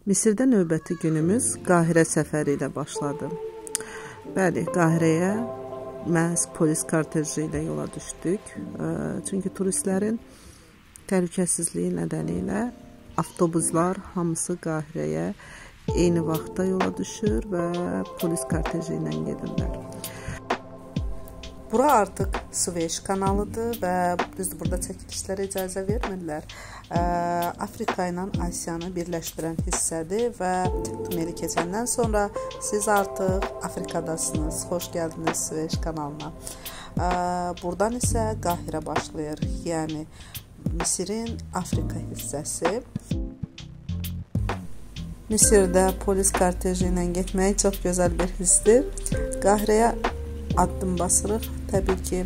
Misirdə növbəti günümüz Qahirə səfəri ilə başladı. Bəli, Qahirəyə məhz polis korteji ilə yola düşdük. Çünki turistlərin təhlükəsizliyi nedeniyle avtobuslar hamısı Qahirəyə eyni vaxtda yola düşür və polis korteji ilə gedirlər. Bura artıq Süveyş kanalıdır və düzdür, burada çəkilişlərə icazə vermirlər. Afrika ilə Asiyanı birləşdirən hissədir və tuneli keçəndən sonra siz artıq Afrikadasınız. Xoş gəldiniz Süveyş kanalına. Buradan isə Qahirə başlayır, yəni Misirin Afrika hissəsi. Misirdə polis korteji ilə getmək çox gözəl bir hissdir. Qahirəyə addım basırıq. Təbii ki,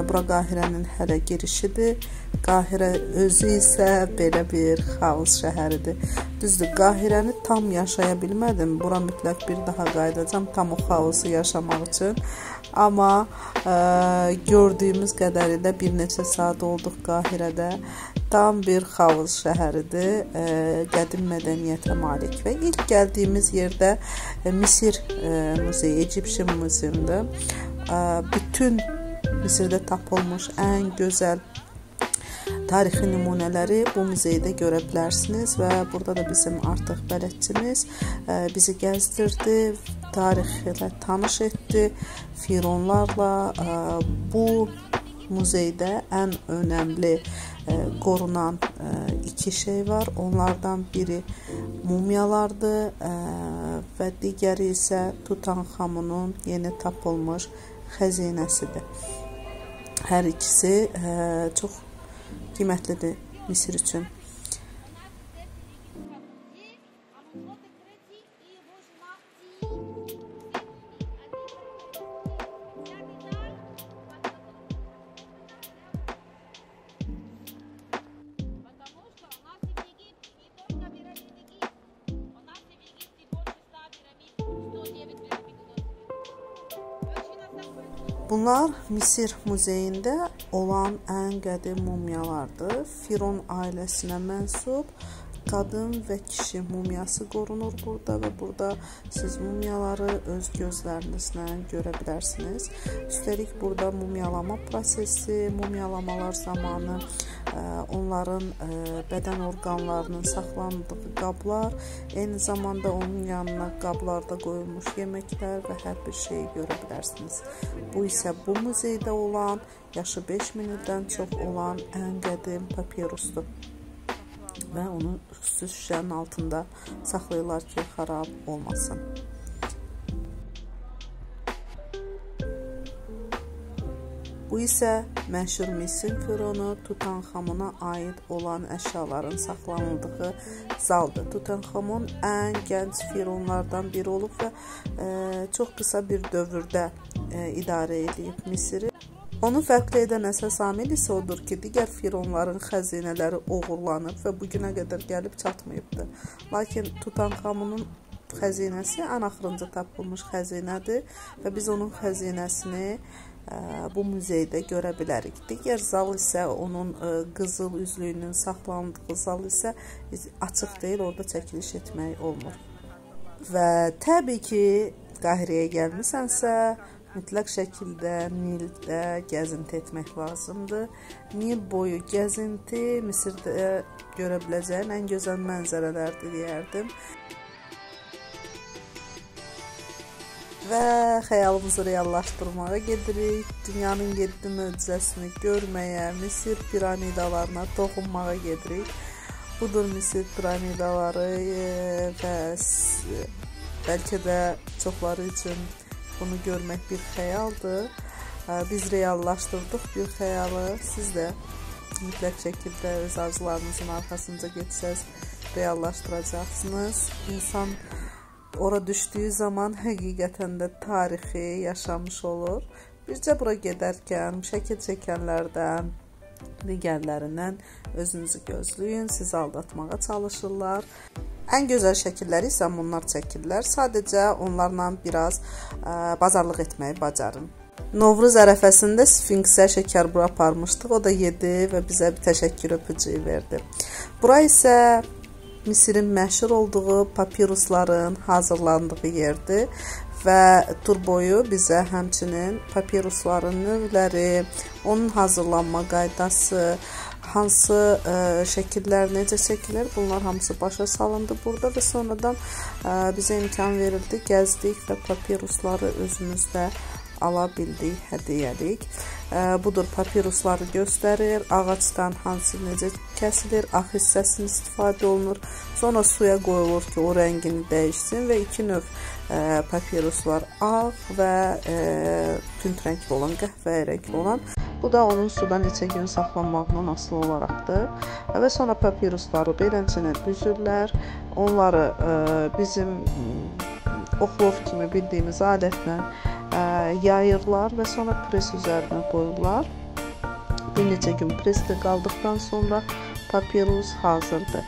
bura Qahirənin hələ girişidir. Qahirə özü isə belə bir xaos şəhəridir. Düzdür, Qahirəni tam yaşaya bilmədim. Bura mütləq bir daha qayıdacam tam o xaosu yaşamaq üçün. Amma gördüyümüz qədərilə bir neçə saat olduq Qahirədə. Tam bir xaos şəhəridir. Qədim mədəniyyətə malik və ilk gəldiyimiz yerdə Misir muzeyi, Egyptian Museum'dur. Bütün Misirdə tapılmış ən gözəl tarixi nümunələri bu muzeydə görə bilərsiniz və burada da bizim artıq bələdçimiz bizi gəzdirdi, tarixlə tanış etdi, fironlarla. Bu muzeydə ən önəmli qorunan iki şey var. Onlardan biri mumyalardır və digəri isə Tutanxamunun yeni tapılmış xəzinəsidir. Hər ikisi çox qiymətlidir Misir üçün. Bunlar Misir muzeyində olan ən qədim mumyalardır. Firon ailəsinə mənsub qadın və kişi mumyası qorunur burada və burada siz mumyaları öz gözlərinizlə görə bilərsiniz. Üstəlik burada mumyalama prosesi, mumyalamalar zamanı onların bədən orqanlarının saxlandığı qablar, eyni zamanda onun yanına qablarda qoyulmuş yeməklər və hər bir şeyi görə bilərsiniz. Bu isə bu muzeydə olan, yaşı 5000 ildən çox olan ən qədim papirusdur. Və onu xüsusi şüşənin altında saxlayırlar ki, xarab olmasın. Bu isə məşhur Misir fironu Tutanxamuna aid olan əşyaların saxlanıldığı zaldır. Tutanxamun ən gənc fironlardan biri olub və çox qısa bir dövrdə idarə edib Misiri. Onu fərqli edən əsas amil isə odur ki, digər fironların xəzinələri oğurlanıb və bugünə qədər gəlib çatmayıbdır. Lakin Tutanxamunun xəzinəsi ən axırıncı tapılmış xəzinədir və biz onun xəzinəsini bu muzeydə görə bilərik. Digər zal isə onun qızıl üzlüyünün saxlandığı zal isə açıq deyil, orada çəkiliş etmək olmur. Və təbii ki, Qahirəyə gəlmisənsə, mütləq şəkildə Nildə gəzinti etmək lazımdır. Nil boyu gəzinti Misirdə görə biləcəyin ən gözəl mənzərələrdir deyərdim. Və xəyalımızı reallaşdırmağa gedirik. Dünyanın 7 möcüzəsini görməyə, Misir piramidalarına toxunmağa gedirik. Budur Misir piramidaları və bəlkə də çoxları üçün bunu görmək bir xəyaldır. Biz reallaşdırdıq bir xəyalı. Siz də mütləq şəkildə öz arzularınızın arxasınca getsəz reallaşdıracaqsınız. İnsan ora düşdüyü zaman həqiqətən də tarixi yaşamış olur. Bircə bura gedərkən şəkil çəkənlərdən, digərlərindən özünüzü gözləyin, sizi aldatmağa çalışırlar. Ən gözəl şəkilləri isə bunlar çəkirlər. Sadəcə onlarla biraz bazarlıq etməyi bacarın. Novruz ərəfəsində Sfinksə şəkərbura aparmışdıq. O da yedi və bizə bir təşəkkür öpücüyü verdi. Bura isə Misirin məşhur olduğu papirusların hazırlandığı yerdir və tur boyu bizə həmçinin papirusların növləri, onun hazırlanma qaydası, hansı şəkillər necə çəkilir, bunlar hamısı başa salındı burada və sonradan bizə imkan verildi, gəzdik və papirusları özümüzdə ala bildik, hədiyyəlik. Budur, papirusları göstərir, ağacdan hansı necə kəsilir, ağ hissəsini istifadə olunur, sonra suya qoyulur ki, o rəngini dəyişsin və iki növ papirus var, ağ və tünd rəngli olan, qəhvəyi rəngli olan. Bu da onun suda neçə gün saxlanmağından asılı olaraqdır. Və sonra papirusları beləncə düzürlər. Onları bizim oxlov kimi bildiyimiz adətlə yayırlar və sonra pres üzərinə qoyurlar. Bir neçə gün presdə qaldıqdan sonra papirus hazırdır.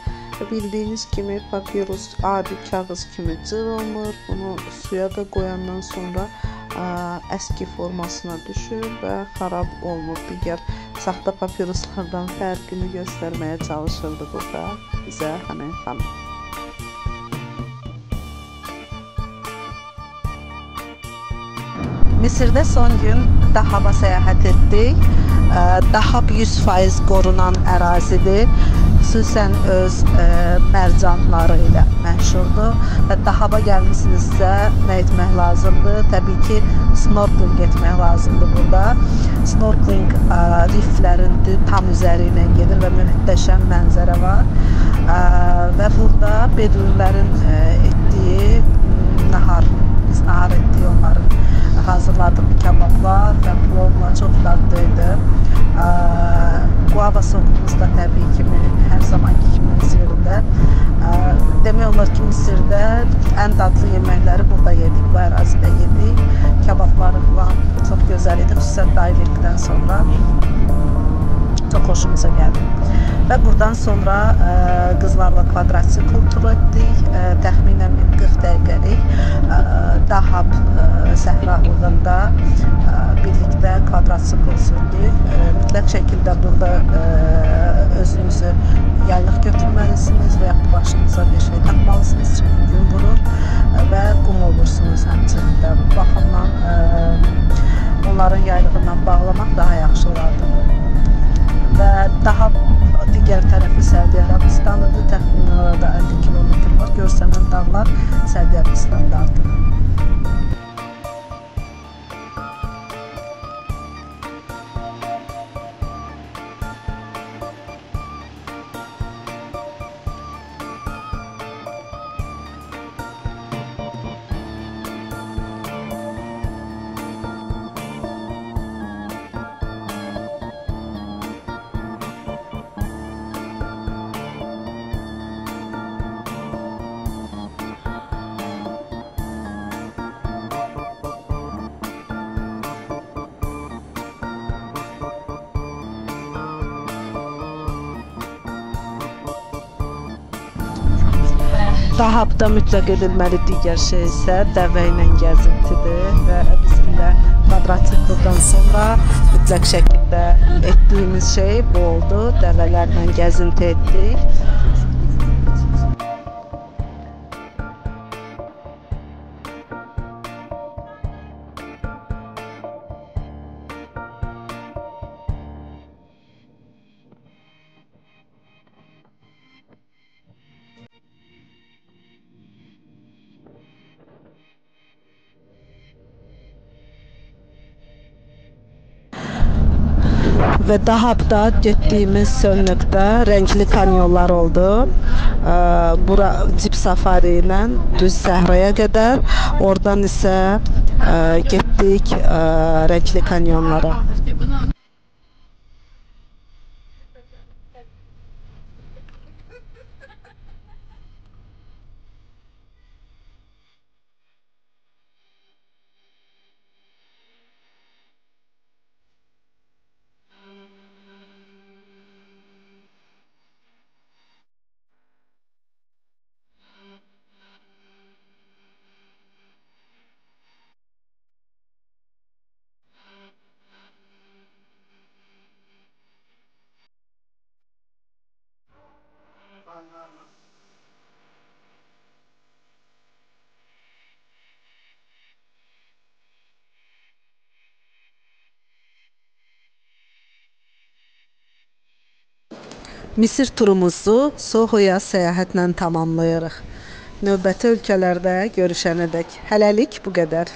Bildiyiniz kimi papirus adi kağız kimi cırılmır. Bunu suya da qoyandan sonra əski formasına düşür və xarab olmur. Digər saxta papiruslardan fərqini göstərməyə çalışırdı burada bizə həmin xanım. Misirdə son gün Dahaba səyahət etdik. Dahab 100% qorunan ərazidir. Xüsusən öz mərcanları ilə məşhurdur və Dahaba gəlmişsinizsə nə etmək lazımdır? Təbii ki, snorkeling etmək lazımdır burada. Snorkeling riflərin tam üzəri ilə gedir və möhtəşəm mənzərə var. Və burada beduinlərin etdiyi nahar, biz nahar etdik onların hazırladığı kabablar və plovla çox dadlıydı. Guava sokumuz da təbii kimi hər zamanki kimi Misirdə. Demək olar ki, Misirdə ən dadlı yeməkləri burada yedik, bu ərazidə yedik. Kababları falan çox gözəl idi, xüsusən dayverikdən sonra çox xoşumuza gəldi. Və buradan sonra qızlarla kvadratsikl tur etdik. Təxminən 40 dəqiqəlik Dahab səhralığında birlikdə kvadratsikl sürdük. Mütləq şəkildə burada özünüzü yaylıq götürməlisiniz və yaxud başınıza bir şey taxmalısınız, çünki gün vurur və qum olursunuz həmçinin də. Bu baxımdan onların yaylığından bağlamaq daha yaxşı olardı. Və daha digər tərəfi Səudiyyə Ərəbistanıdır. Təxminən orada 50 kilometr var. Görsənən dağlar Səudiyyə Ərəbistandadır. Dahabda mütləq edilməli digər şey isə dəvə ilə gəzintidir və bizim də kvadratsiklidən sonra mütləq şəkildə etdiyimiz şey bu oldu. Dəvələrlə gəzinti etdik. Və Dahabda getdiyimiz son nöqtə rəngli kanyonlar oldu. Bura cip safari ilə düz səhraya qədər, oradan isə getdik rəngli kanyonlara. Misir turumuzu Sohoya səyahətlə tamamlayırıq. Növbəti ölkələrdə görüşənədək hələlik bu qədər.